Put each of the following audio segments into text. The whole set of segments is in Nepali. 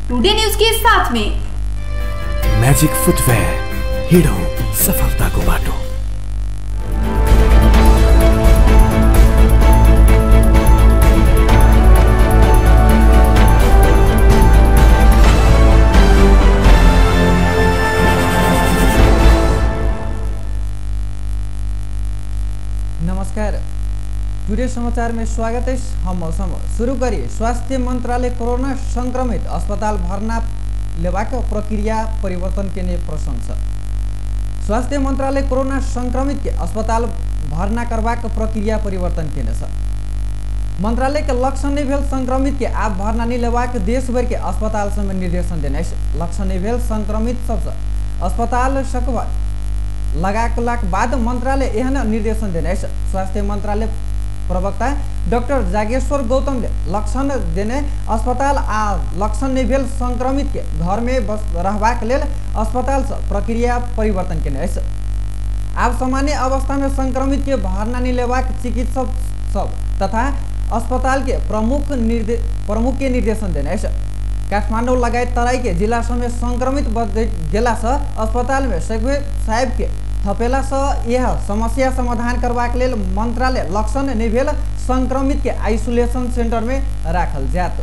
टुडे न्यूज के साथ में मैजिक फुटवेयर, हिडौं सफलताको बाटो। नमस्कार, टुडे समाचार में स्वागत है। हम मौसम शुरू करिए। स्वास्थ्य मंत्रालय कोरोना संक्रमित अस्पताल भर्ना लेबाक प्रक्रिया परिवर्तन के लिए प्रशंसा। स्वास्थ्य मंत्रालय कोरोना संक्रमित के अस्पताल भर्ना करबाक प्रक्रिया परिवर्तन केने छ। मंत्रालय के लक्षण नहीं भेल संक्रमित के आप भर्ना नहीं लेबाक देश भर के अस्पताल में निर्देशन देने। लक्षण नहीं भेल संक्रमित सबसे अस्पताल सकभर लगाक बाद मंत्रालय एहन निर्देशन देने। स्वास्थ्य मंत्रालय प्रवक्ता डॉक्टर जागेश्वर गौतम ने लक्षण देने अस्पताल आ लक्षण नहीं भेल संक्रमित के घर में बस रहबाक लेल अस्पताल से प्रक्रिया परिवर्तन केने। आप सामान्य अवस्था में संक्रमित के भर्ना नहीं लेबाक चिकित्सक सब तथा अस्पताल के प्रमुख के निर्देशन देने। काठमाडौँ लगायत तराई के जिला समेत संक्रमित बढ़ गेला से अस्पताल में साहेब के थपेला से यह समस्या समाधान करबाक लेल मंत्रालय लक्षण नहीं भेल संक्रमित के आइसोलेशन सेंटर में राखल जात।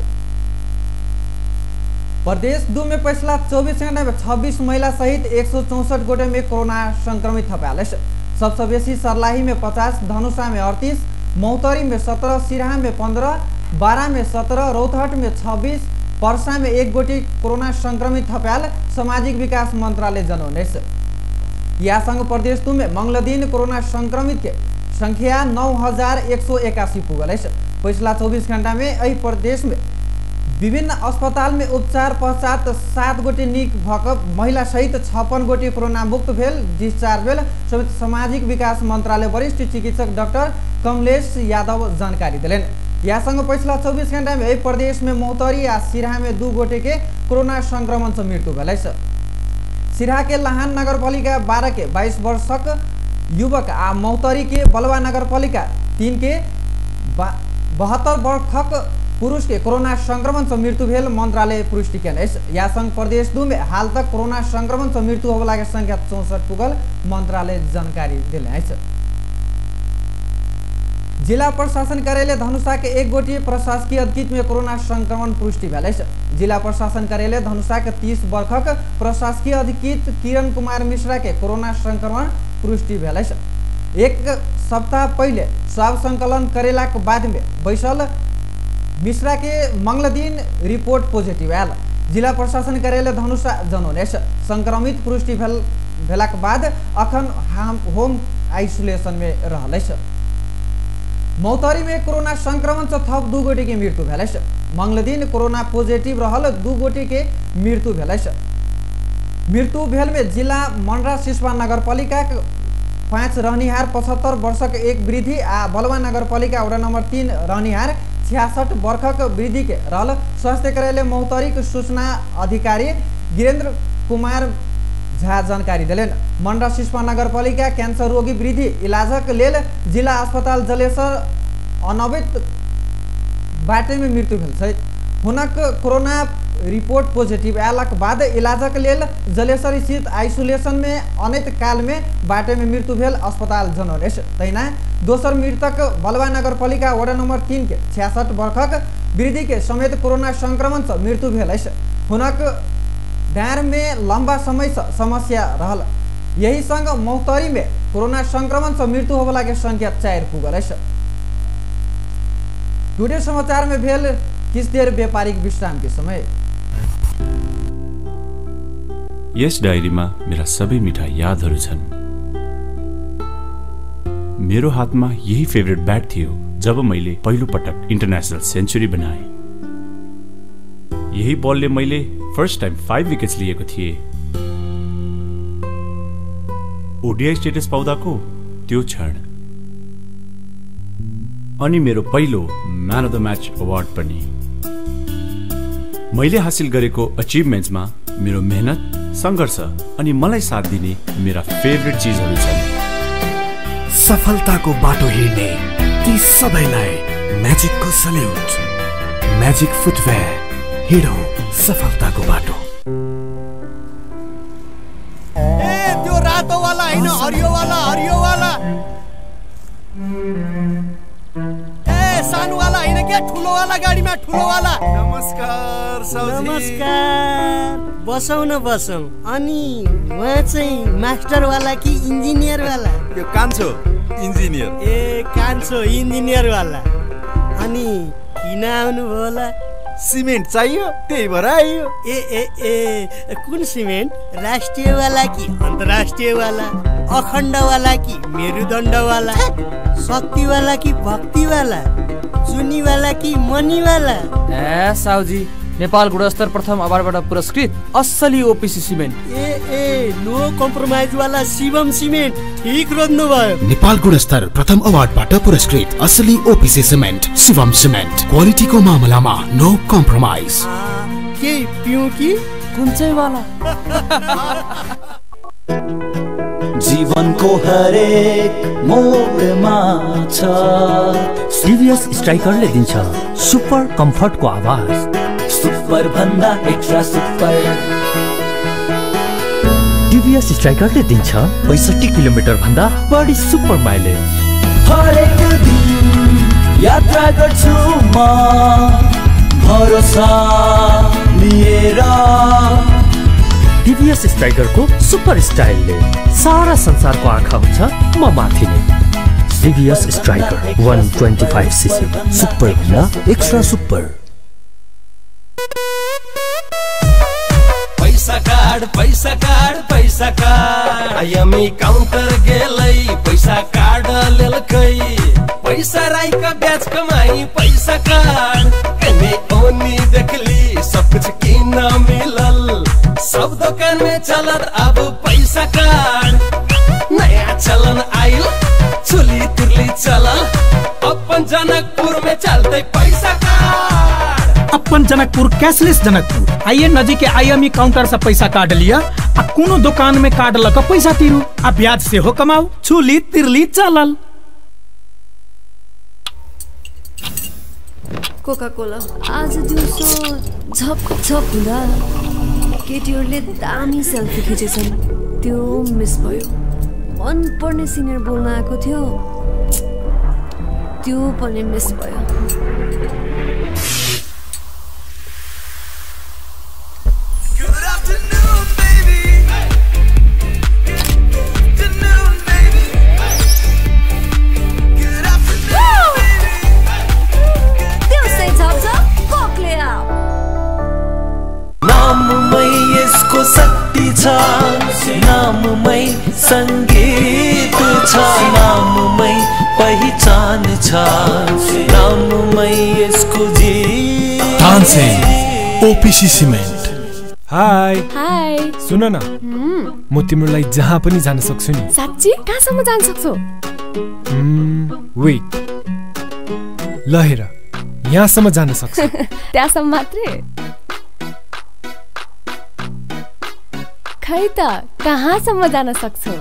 प्रदेश 2 में पिछला 24 घंटा में 26 महिला सहित 164 गोटे में कोरोना संक्रमित थपाल। सबसे बेसी सर्लाही में 50, धनुषा में 38, मौतरी में 17, सिराहा में 15, बारा में 17, रौतहट में 26, पर्सा में 1 गोटी कोरोना संक्रमित थपाल सामाजिक विकास मंत्रालय जनौने। या संग प्रदेश 2 में मंगलदिन कोरोना संक्रमित के संख्या 9181 पुगल। पिछला 24 घंटा में यही प्रदेश में विभिन्न अस्पताल में उपचार पश्चात 7 गोटी निक भक महिला सहित 56 गोटी कोरोना मुक्त भेल डिस्चार्ज भेल। समेत सामाजिक विकास मंत्रालय वरिष्ठ चिकित्सक डॉक्टर कमलेश यादव जानकारी दिलेन। या संग पिछला 24 घंटा में यही प्रदेश में मौतरी आ सिराहा में 2 गोटे के कोरोना संक्रमण से मृत्यु भेल। सिराहा के लाहान नगरपालिका 12 के 22 वर्षक युवक आ मौतरी के बलवा नगरपालिका 3 के 72 वर्षक पुरुष के कोरोना संक्रमण से मृत्यु भेल मंत्रालय पुष्टि केने। या संग प्रदेश 2 में हाल तक कोरोना संक्रमण से मृत्यु होबला के संख्या 64 पुगल मंत्रालय जानकारी दिले। जिला प्रशासन कार्यालय धनुषा के 1 गोटी प्रशासकीय अधिकृत में कोरोना संक्रमण पुष्टि भेल। जिला प्रशासन कार्यालय धनुषा के 30 वर्षक प्रशासकीय अधिकृत किरण कुमार मिश्रा के कोरोना संक्रमण पुष्टि भेल। 1 सप्ताह पहले स्वाब संकलन करेला के बाद में बैसल मिश्रा के मंगलदिन रिपोर्ट पॉजिटिव आयल। जिला प्रशासन कार्यालय धनुषा जनौने संक्रमित पुष्टि भेला के बाद अखन होम आइसोलेशन में रहल। मौतरी में कोरोना संक्रमण से थप 2 गोटी की मृत्यु भेल। मंगलदिन कोरोना पॉजिटिव रहल 2 गोटी के मृत्यु भेल। मृत्यु भेल में जिला मंडरा सिसवा नगरपालिका 5 रहनिहार 75 वर्षक 1 वृद्धि आ बलवा नगरपालिका वडा नंबर 3 रहनिहार 66 वर्षक वृद्धि के रहल। स्वास्थ्य कार्यालय मौतरी के सूचना अधिकारी वीरेंद्र कुमार झा जानकारी दिलेन। मंडरा सिसवा नगरपालिका कैंसर रोगी वृद्धि इलाजक लेल जिला अस्पताल जलेसर अनवैध बाटे में मृत्यु भेल। हुनक कोरोना रिपोर्ट पॉजिटिव आयलक बाद इलाजक लेल जलेसर स्थित आइसोलेशन में अनैत काल में बाटे में मृत्यु भेल अस्पताल जनौने। तहिना दोसर मृतक बलवा नगरपालिका वडा नंबर 3 के 66 वर्षक वृद्धि के समेत कोरोना संक्रमण से मृत्यु भेल। हुनक डाँर में लंबा समय से समस्या रहल। यही संग मौतरी में कोरोना संक्रमण से मृत्यु होबला के संख्या 4 पुगल। टुडे समाचार में भेल किस देर व्यापारिक विश्राम के समय। यस डायरीमा मेरा सबै मिठा यादहरू छन्। मेरो हातमा यही फेभरेट ब्याट थियो जब मैले पहिलो पटक इन्टरनेशनल सेन्चुरी बनाए। यही बलले मैले फर्स्ट टाइम 5 विकेट्स लिएको थिए। ओडीआई स्टेटस पाउँदाको त्यो क्षण अनि मेरो पहिलो man of the match award पनि। मैले हासिल गरेको अचिभमेन्ट्समा मेरो मेहनत, संघर्ष अनि मलाई साथ दिने मेरा फेभरेट चीजहरू छन्। सफलताको बाटो हिँड्ने ती सबैलाई मैजिक को सल्यूट। मैजिक फुटवेयर, हिँडौँ सफलताको बाटो। ए त्यो रातो वाला हैन, हरियो वाला, हरियो वाला। ए सानो वाला हैन के, ठुलो वाला गाडीमा, ठुलो वाला। नमस्कार साउजी। नमस्कार। बसौँ न बसौँ। अनि उहाँ चाहिँ मास्टर वाला कि इन्जिनियर वाला? यो कान्छो इन्जिनियर। ए कान्छो इन्जिनियर वाला। अनि किन आउनु भयो होला? सिमेन्ट चाहियो, त्यही भएर आइयो। ए ए ए कुन सिमेन्ट? राष्ट्रिय वाला कि अन्तर्राष्ट्रिय वाला? अखण्ड वाला कि मेरुदण्ड वाला? शक्ति वाला कि भक्ति वाला? चुनी वाला कि मनी वाला? ए साउजी, नेपाल गुणस्तर प्रथम अवार्डबाट पुरस्कृत असली ओपिसी सिमेन्ट। ए ए नो कम्प्रोमाइज वाला शिवम सिमेन्ट। ठीक रोज्नु भयो। नेपाल गुणस्तर प्रथम अवार्डबाट पुरस्कृत असली ओपिसी सिमेन्ट शिवम सिमेन्ट। क्वालिटीको मामलामा नो कम्प्रोमाइज। के पिउँ कि कुन चाहिँ वाला? जीवनको हरेक मोडमा छ टिभीएस स्ट्राइकरले दिन्छ सुपर कम्फर्टको आवाज। सुपर भन्दा एक्स्ट्रा सुपर। टिभीएस स्ट्राइकरले दिन्छ 65 किलोमिटर भन्दा बढी सुपर माइलेज। हरेक दिन यात्रा गर्छु म भरोसा लिएर। टिभीएस स्ट्राइकरको सुपर स्टाइलले सारा संसारको आँखा हुन्छ म माथि नै। टिभीएस स्ट्राइकर 125cc सुपर भन्दा एक्स्ट्रा सुपर। पैसा कार्ड, पैसा कार्ड, पैसा कार्ड। आइएमई काउन्टर गेलै पैसा कार्ड लेलकै। पैसा राईका ब्याज कमाई पैसा कार्ड। कने ओनी देखली सब कुछ किन मिलल। सब दुकान में चलत अब पैसा कार्ड। नया चलन आइल, चुली तुरली चलल। अपन जनकपुर में चलते पैसा कार्ड। अपन जनकपुर कैशलेस जनकपुर। आइए नजीक के आईएमई काउंटर से पैसा काट लिया आ कोनो दुकान में काट लक पैसा तिरू आ ब्याज से हो कमाऊ। चुली तिरली चलल। कोका कोला आज दिउँसो झप झप हुँदा केटीहरूले दामी सेल्फी खिचेछन्। त्यो मिस भयो। मन पर्ने सिङ्गर बोल्न आएको थियो, त्यो पनि मिस भयो। शक्ति छ नाममै संगीत छ नाममै पहिचान छ नाममै यसको जीत। Tansen OPC cement. हाय हाय सुन न, म तिम्रो लागि जहाँ पनि जान सक्छु नि। साच्ची? कहाँसम्म जान सक्छौ? वेट, ल हेर, यहाँसम्म जान सक्छु। त्यहाँसम्म मात्रै? खै त कहाँसम्म जान सक्छौ?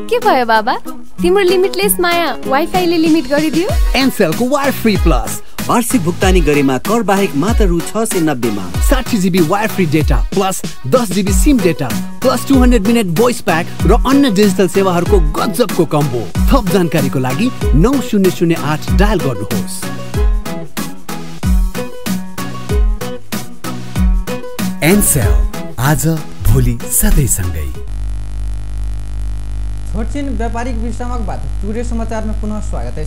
के भयो बाबा, तिम्रो लिमिटलेस माया वाइफाईले लिमिट गरिदियो? एनसेलको वायर फ्री प्लस वार्षिक भुक्तानी गरेमा कर बाहेक मात्र रु 690 मा 60 GB wire free data plus 10 GB SIM data plus 200 minute voice pack र अन्य डिजिटल सेवाहरूको गजबको कम्बो। थप जानकारीको लागि 9008 डायल गर्नुहोस्। एनसेल, आज भोलि सधैँ सँगै। छोटछिन व्यापारिक विश्रामक बाद टुडे समाचार में पुनः स्वागत है।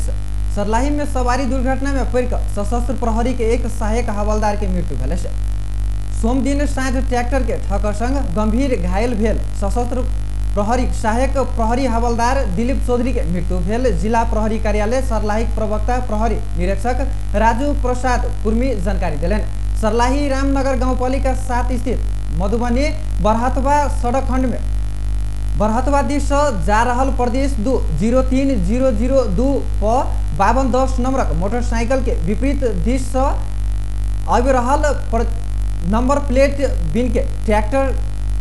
सर्लाही में सवारी दुर्घटना में पड़ सशस्त्र प्रहरी के एक सहायक हवलदार के मृत्यु भेल। सोम दिन साँझ ट्रैक्टर के ठक्कर संग गंभीर घायल भेल सशस्त्र प्रहरी सहायक प्रहरी हवलदार दिलीप चौधरी के मृत्यु भेल। जिला प्रहरी कार्यालय सर्लाही प्रवक्ता प्रहरी निरीक्षक राजू प्रसाद कुर्मी जानकारी दिलेन। सर्लाही रामनगर गाउँपालिका 7 स्थित मधुबनी बरहतवा सड़क खंड में बरहतवा दिश जा रहल प्रदेश 20302 पर 5210 नंबरक मोटरसाइकिल के विपरीत दिश से आबि रहल नंबर प्लेट बिन के ट्रैक्टर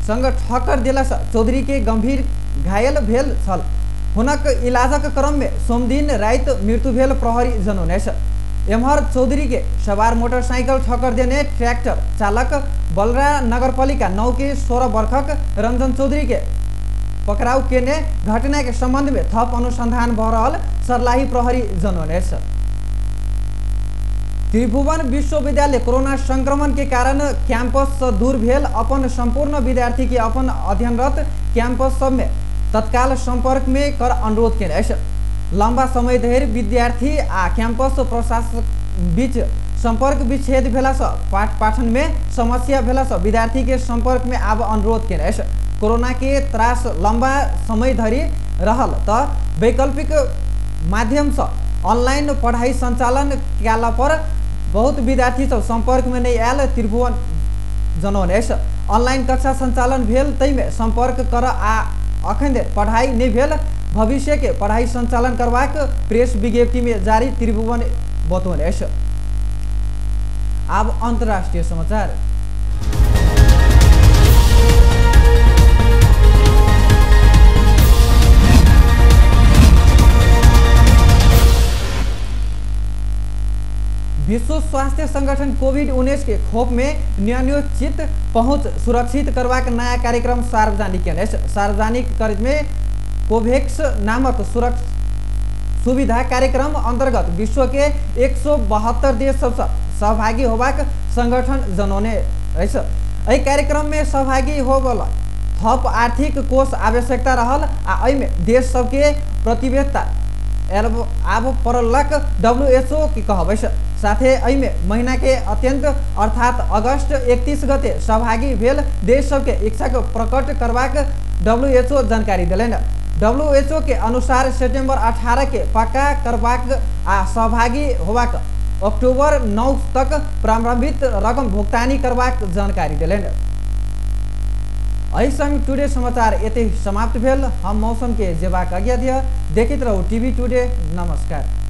संग ठक्कर देला से चौधरी के गंभीर घायल भेल छल। हुनक इलाजक क्रम में सोमदिन रात मृत्यु भेल प्रहरी जनौने। एमहर चौधरी के सवार मोटरसाइकिल ठक्कर देने ट्रैक्टर चालक बलरा नगरपालिका 9 के 16 वर्षक रंजन चौधरी के पकड़ाउ केने घटना के संबंध में थप अनुसंधान भ रहल सर्लाही प्रहरी जनौने छ। त्रिभुवन विश्वविद्यालय कोरोना संक्रमण के कारण कैंपस से दूर भेल अपन संपूर्ण विद्यार्थी के अपन अध्ययनरत कैंपस सब में तत्काल संपर्क में कर अनुरोध केने छ। लंबा समय धरि विद्यार्थी आ कैंपस प्रशासन बीच संपर्क विच्छेद भेला से पाठ पाठन में समस्या भेला से विद्यार्थी के संपर्क में आब अनुरोध केने छ। कोरोना के त्रास लंबा समय धरि रहल त वैकल्पिक माध्यम से ऑनलाइन पढ़ाई संचालन कला पर बहुत विद्यार्थी सब संपर्क में नहीं आयल त्रिभुवन जनौने छ। ऑनलाइन कक्षा संचालन भेल तै में संपर्क कर आ अखन पढ़ाई नहीं भेल भविष्य के पढ़ाई संचालन करवाक प्रेस विज्ञप्ति में जारी त्रिभुवन बतौने छ। अब अंतर्राष्ट्रीय समाचार। विश्व स्वास्थ्य संगठन कोविड-19 के खोप में न्यूनोचित पहुंच सुरक्षित करवाक नया कार्यक्रम सार्वजनिक केने छ। सार्वजनिक कर्ज में कोवैक्स नामक सुविधा कार्यक्रम अंतर्गत विश्व के 172 देश सब सहभागी होबाक संगठन जनौने अछि। एहि कार्यक्रम में सहभागी होबला थप आर्थिक कोष आवश्यकता रहल आ एहि में देश सबके प्रतिबद्धता आब पड़लक WHO के कहबै छ। साथे एहि में महीना के अत्यंत अर्थात अगस्त 31 गते सहभागी भेल देश सबके इच्छा के प्रकट करबाक WHO जानकारी दिलेन। WHO के अनुसार सितंबर 18 के पक्का करबाक आ सहभागी होबाक अक्टूबर 9 तक प्रारंभिक रकम भुगतानी करबाक जानकारी दिलेन। एहि संग टुडे समाचार एते समाप्त भेल। हम मौसम के जेबाक आज्ञा दिया। देखित रहू टीवी टुडे। नमस्कार।